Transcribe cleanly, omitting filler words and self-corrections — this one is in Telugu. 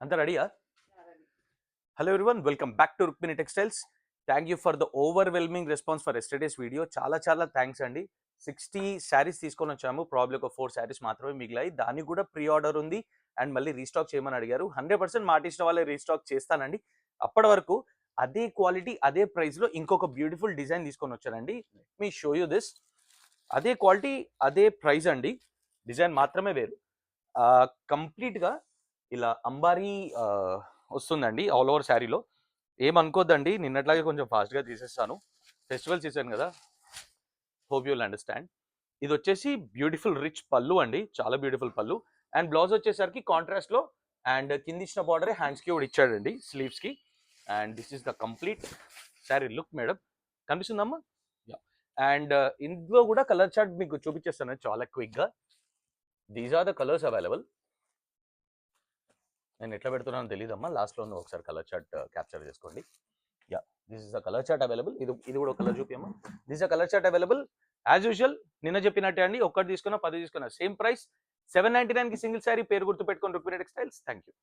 అంతా రెడీయా? Hello everyone, welcome back to Rukmini textiles. Thank you for the overwhelming response for yesterday's video. చాలా థ్యాంక్స్ అండి. 60 శారీస్ తీసుకొని వచ్చాము. ప్రాబ్లీ ఒక 4 శారీస్ మాత్రమే మిగిలాయి. దానికి కూడా ప్రీ ఆర్డర్ ఉంది అండ్ మళ్ళీ రీస్టాక్ చేయమని అడిగారు. 100% మాట ఇచ్చిన వాళ్ళే రీస్టాక్ చేస్తానండి. అప్పటి వరకు అదే క్వాలిటీ అదే ప్రైస్లో ఇంకొక బ్యూటిఫుల్ డిజైన్ తీసుకొని వచ్చానండి. మీ షో యూ దిస్. అదే క్వాలిటీ అదే ప్రైస్ అండి, డిజైన్ మాత్రమే వేరు. కంప్లీట్గా ఇలా అంబారీ వస్తుందండి ఆల్ ఓవర్ శారీలో. ఏమనుకోద్దండి, నిన్నట్లాగే కొంచెం ఫాస్ట్గా తీసేస్తాను. ఫెస్టివల్ సీజన్ కదా, హోప్ యూల్ అండర్స్టాండ్. ఇది వచ్చేసి బ్యూటిఫుల్ రిచ్ పళ్ళు అండి, చాలా బ్యూటిఫుల్ పళ్ళు. అండ్ బ్లౌజ్ వచ్చేసరికి కాంట్రాస్ట్లో అండ్ కింద ఇచ్చిన బార్డరే హ్యాండ్స్కి కూడా ఇచ్చాడండి, స్లీవ్స్కి. And this is the complete sari look. Madam కనిపిస్తుందమ్మా? అండ్ ఇందులో కూడా కలర్ చార్ట్ మీకు చూపించేస్తాను చాలా క్విక్గా. These are the colours available. నేను ఎట్లా పెడుతున్నానో తెలియదమ్మా, లాస్ట్లో ఒకసారి కలర్ చార్ట్ క్యాప్చర్ చేసుకోండి. Yeah, this is the colour chart available. ఇది కూడా కలర్ చూపియమ్మా. This the colour chart available. As usual నిన్న చెప్పినట్టే అండి, ఒక్కటి తీసుకున్నా 10 తీసుకున్నా సేమ్ ప్రైస్. 799కి సింగిల్ శారీ. పేరు గుర్తు పెట్టుకొని రుక్మిణి టెక్స్టైల్స్. Thank you.